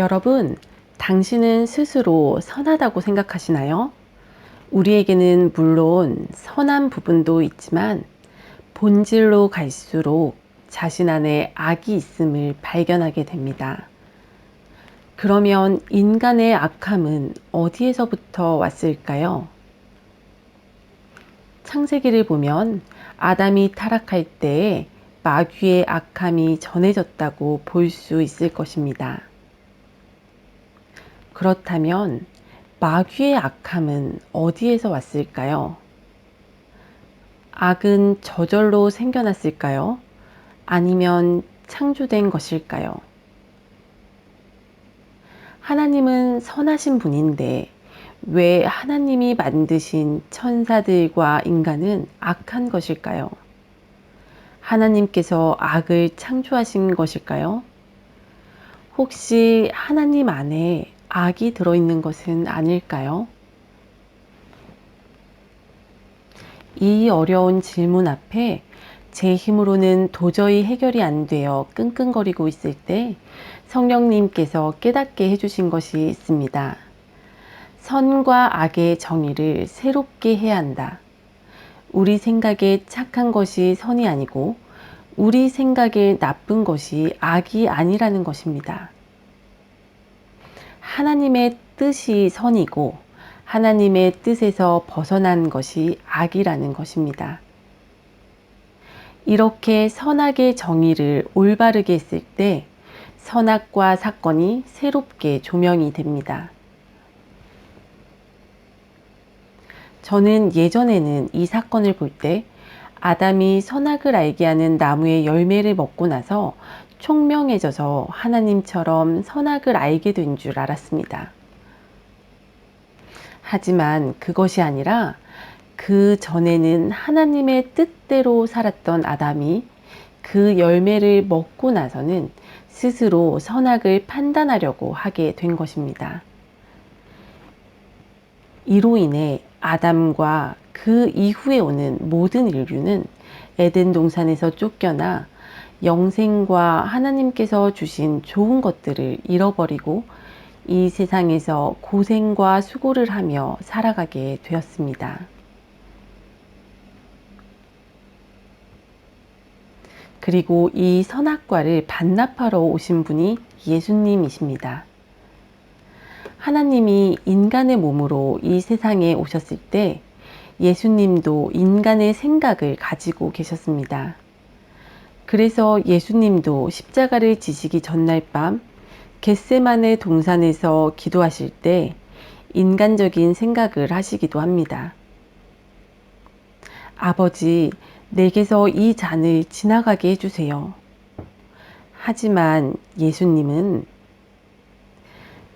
여러분, 당신은 스스로 선하다고 생각하시나요? 우리에게는 물론 선한 부분도 있지만 본질로 갈수록 자신 안에 악이 있음을 발견하게 됩니다. 그러면 인간의 악함은 어디에서부터 왔을까요? 창세기를 보면 아담이 타락할 때에 마귀의 악함이 전해졌다고 볼 수 있을 것입니다. 그렇다면 마귀의 악함은 어디에서 왔을까요? 악은 저절로 생겨났을까요? 아니면 창조된 것일까요? 하나님은 선하신 분인데 왜 하나님이 만드신 천사들과 인간은 악한 것일까요? 하나님께서 악을 창조하신 것일까요? 혹시 하나님 안에 악이 들어있는 것은 아닐까요? 이 어려운 질문 앞에 제 힘으로는 도저히 해결이 안 되어 끙끙거리고 있을 때 성령님께서 깨닫게 해주신 것이 있습니다. 선과 악의 정의를 새롭게 해야 한다. 우리 생각에 착한 것이 선이 아니고 우리 생각에 나쁜 것이 악이 아니라는 것입니다. 하나님의 뜻이 선이고 하나님의 뜻에서 벗어난 것이 악이라는 것입니다. 이렇게 선악의 정의를 올바르게 했을 때 선악과 사건이 새롭게 조명이 됩니다. 저는 예전에는 이 사건을 볼 때 아담이 선악을 알게 하는 나무의 열매를 먹고 나서 총명해져서 하나님처럼 선악을 알게 된 줄 알았습니다. 하지만 그것이 아니라 그 전에는 하나님의 뜻대로 살았던 아담이 그 열매를 먹고 나서는 스스로 선악을 판단하려고 하게 된 것입니다. 이로 인해 아담과 그 이후에 오는 모든 인류는 에덴 동산에서 쫓겨나 영생과 하나님께서 주신 좋은 것들을 잃어버리고 이 세상에서 고생과 수고를 하며 살아가게 되었습니다. 그리고 이 선악과를 반납하러 오신 분이 예수님이십니다. 하나님이 인간의 몸으로 이 세상에 오셨을 때 예수님도 인간의 생각을 가지고 계셨습니다. 그래서 예수님도 십자가를 지시기 전날 밤 겟세마네 동산에서 기도하실 때 인간적인 생각을 하시기도 합니다. 아버지, 내게서 이 잔을 지나가게 해주세요. 하지만 예수님은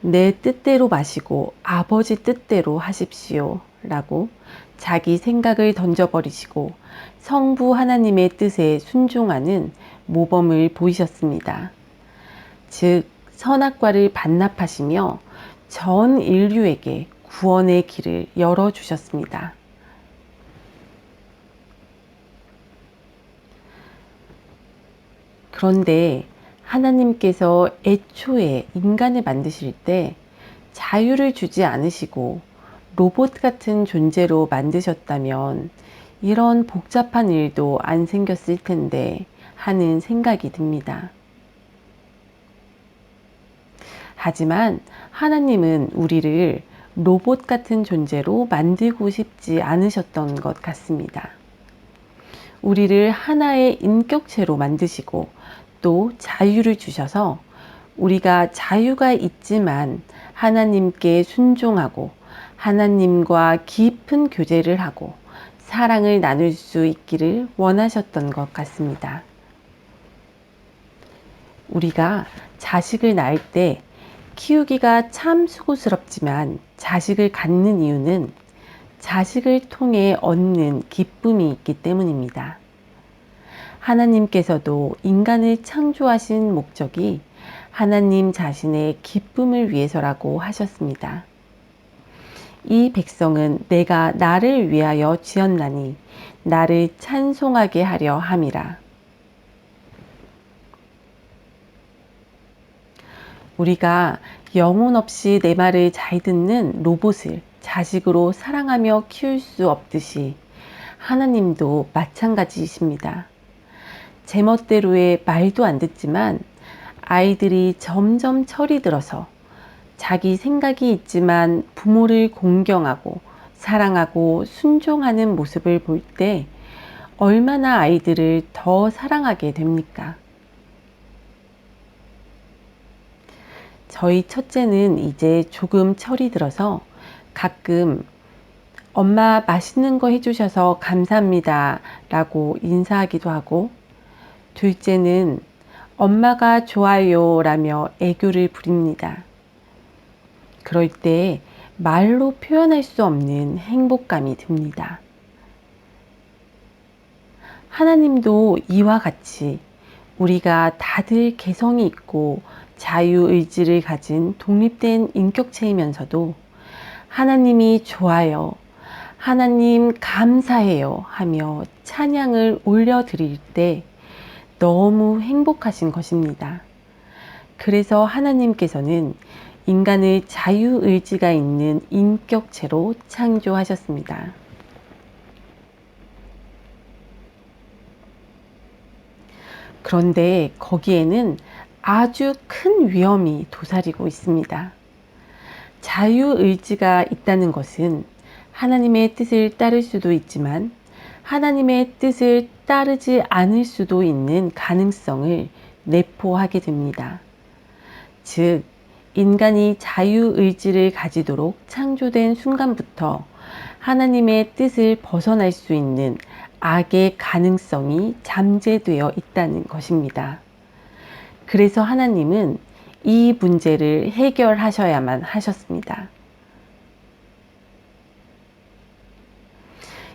내 뜻대로 마시고 아버지 뜻대로 하십시오 라고 자기 생각을 던져버리시고 성부 하나님의 뜻에 순종하는 모범을 보이셨습니다. 즉 선악과를 반납하시며 전 인류에게 구원의 길을 열어주셨습니다. 그런데 하나님께서 애초에 인간을 만드실 때 자유를 주지 않으시고 로봇 같은 존재로 만드셨다면 이런 복잡한 일도 안 생겼을 텐데 하는 생각이 듭니다. 하지만 하나님은 우리를 로봇 같은 존재로 만들고 싶지 않으셨던 것 같습니다. 우리를 하나의 인격체로 만드시고 또 자유를 주셔서 우리가 자유가 있지만 하나님께 순종하고 하나님과 깊은 교제를 하고 사랑을 나눌 수 있기를 원하셨던 것 같습니다. 우리가 자식을 낳을 때 키우기가 참 수고스럽지만 자식을 갖는 이유는 자식을 통해 얻는 기쁨이 있기 때문입니다. 하나님께서도 인간을 창조하신 목적이 하나님 자신의 기쁨을 위해서라고 하셨습니다. 이 백성은 내가 나를 위하여 지었나니 나를 찬송하게 하려 함이라. 우리가 영혼 없이 내 말을 잘 듣는 로봇을 자식으로 사랑하며 키울 수 없듯이 하나님도 마찬가지이십니다. 제멋대로의 말도 안 듣지만 아이들이 점점 철이 들어서 자기 생각이 있지만 부모를 공경하고 사랑하고 순종하는 모습을 볼 때 얼마나 아이들을 더 사랑하게 됩니까? 저희 첫째는 이제 조금 철이 들어서 가끔 엄마 맛있는 거 해주셔서 감사합니다 라고 인사하기도 하고, 둘째는 엄마가 좋아요 라며 애교를 부립니다. 그럴 때 말로 표현할 수 없는 행복감이 듭니다. 하나님도 이와 같이 우리가 다들 개성이 있고 자유의지를 가진 독립된 인격체이면서도 하나님이 좋아요, 하나님 감사해요 하며 찬양을 올려드릴 때 너무 행복하신 것입니다. 그래서 하나님께서는 인간을 자유의지가 있는 인격체로 창조하셨습니다. 그런데 거기에는 아주 큰 위험이 도사리고 있습니다. 자유의지가 있다는 것은 하나님의 뜻을 따를 수도 있지만 하나님의 뜻을 따르지 않을 수도 있는 가능성을 내포하게 됩니다. 즉, 인간이 자유의지를 가지도록 창조된 순간부터 하나님의 뜻을 벗어날 수 있는 악의 가능성이 잠재되어 있다는 것입니다. 그래서 하나님은 이 문제를 해결하셔야만 하셨습니다.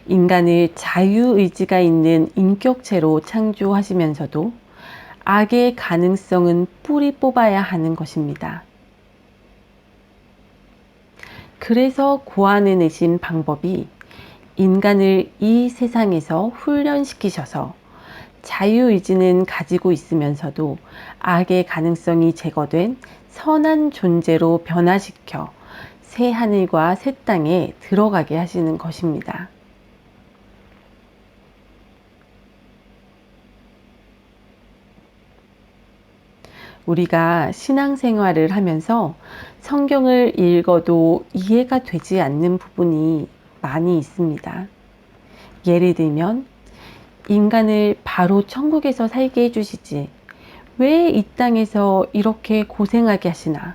인간을 자유의지가 있는 인격체로 창조하시면서도 악의 가능성은 뿌리 뽑아야 하는 것입니다. 그래서 고안해내신 방법이 인간을 이 세상에서 훈련시키셔서 자유의지는 가지고 있으면서도 악의 가능성이 제거된 선한 존재로 변화시켜 새 하늘과 새 땅에 들어가게 하시는 것입니다. 우리가 신앙생활을 하면서 성경을 읽어도 이해가 되지 않는 부분이 많이 있습니다. 예를 들면 인간을 바로 천국에서 살게 해주시지 왜 이 땅에서 이렇게 고생하게 하시나?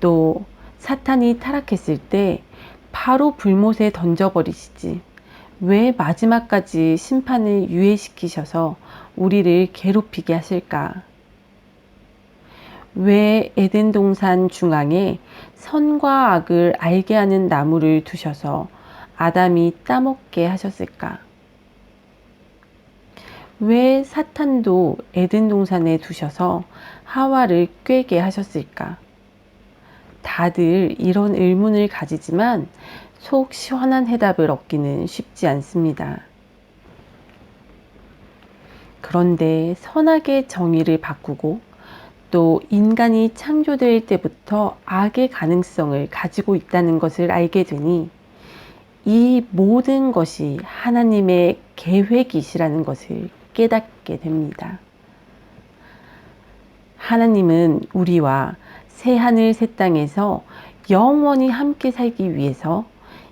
또 사탄이 타락했을 때 바로 불못에 던져버리시지 왜 마지막까지 심판을 유예시키셔서 우리를 괴롭히게 하실까? 왜 에덴 동산 중앙에 선과 악을 알게 하는 나무를 두셔서 아담이 따먹게 하셨을까? 왜 사탄도 에덴 동산에 두셔서 하와를 꾀게 하셨을까? 다들 이런 의문을 가지지만 속 시원한 해답을 얻기는 쉽지 않습니다. 그런데 선악의 정의를 바꾸고 또 인간이 창조될 때부터 악의 가능성을 가지고 있다는 것을 알게 되니 이 모든 것이 하나님의 계획이시라는 것을 깨닫게 됩니다. 하나님은 우리와 새하늘 새 땅에서 영원히 함께 살기 위해서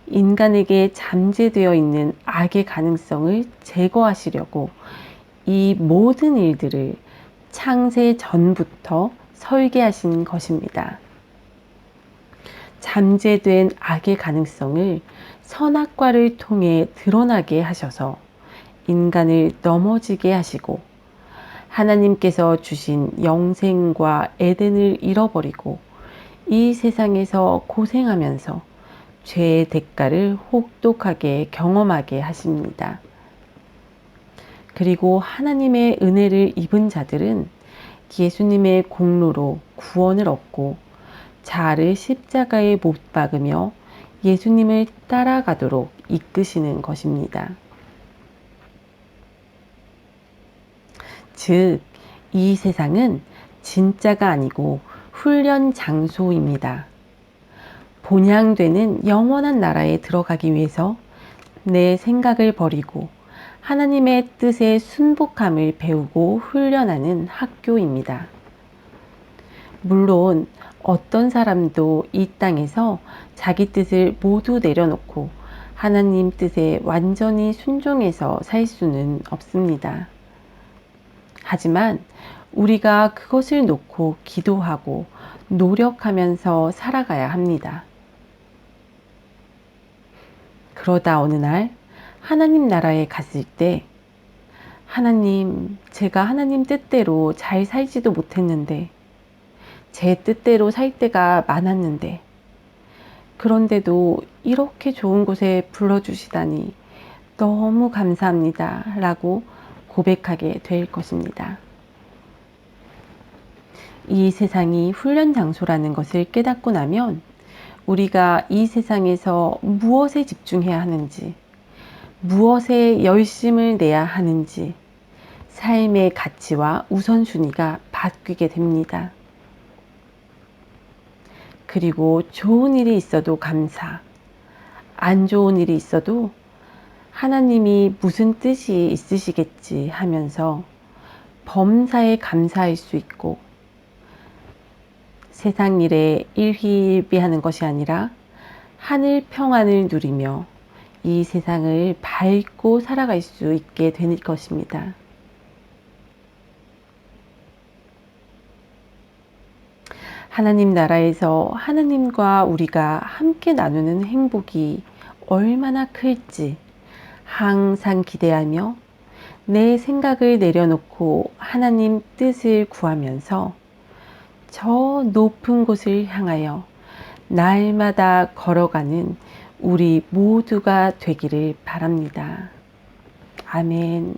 인간에게 잠재되어 있는 악의 가능성을 제거하시려고 이 모든 일들을 창세 전부터 설계하신 것입니다. 잠재된 악의 가능성을 선악과를 통해 드러나게 하셔서 인간을 넘어지게 하시고 하나님께서 주신 영생과 에덴을 잃어버리고 이 세상에서 고생하면서 죄의 대가를 혹독하게 경험하게 하십니다. 그리고 하나님의 은혜를 입은 자들은 예수님의 공로로 구원을 얻고 자아를 십자가에 못 박으며 예수님을 따라가도록 이끄시는 것입니다. 즉, 이 세상은 진짜가 아니고 훈련 장소입니다. 본향되는 영원한 나라에 들어가기 위해서 내 생각을 버리고 하나님의 뜻에 순복함을 배우고 훈련하는 학교입니다. 물론 어떤 사람도 이 땅에서 자기 뜻을 모두 내려놓고 하나님 뜻에 완전히 순종해서 살 수는 없습니다. 하지만 우리가 그것을 놓고 기도하고 노력하면서 살아가야 합니다. 그러다 어느 날 하나님 나라에 갔을 때 하나님, 제가 하나님 뜻대로 잘 살지도 못했는데 제 뜻대로 살 때가 많았는데 그런데도 이렇게 좋은 곳에 불러주시다니 너무 감사합니다 라고 고백하게 될 것입니다. 이 세상이 훈련 장소라는 것을 깨닫고 나면 우리가 이 세상에서 무엇에 집중해야 하는지, 무엇에 열심을 내야 하는지, 삶의 가치와 우선순위가 바뀌게 됩니다. 그리고 좋은 일이 있어도 감사, 안 좋은 일이 있어도 하나님이 무슨 뜻이 있으시겠지 하면서 범사에 감사할 수 있고, 세상 일에 일희일비하는 것이 아니라 하늘 평안을 누리며 이 세상을 밝고 살아갈 수 있게 될 것입니다. 하나님 나라에서 하나님과 우리가 함께 나누는 행복이 얼마나 클지 항상 기대하며 내 생각을 내려놓고 하나님 뜻을 구하면서 저 높은 곳을 향하여 날마다 걸어가는 우리 모두가 되기를 바랍니다. 아멘.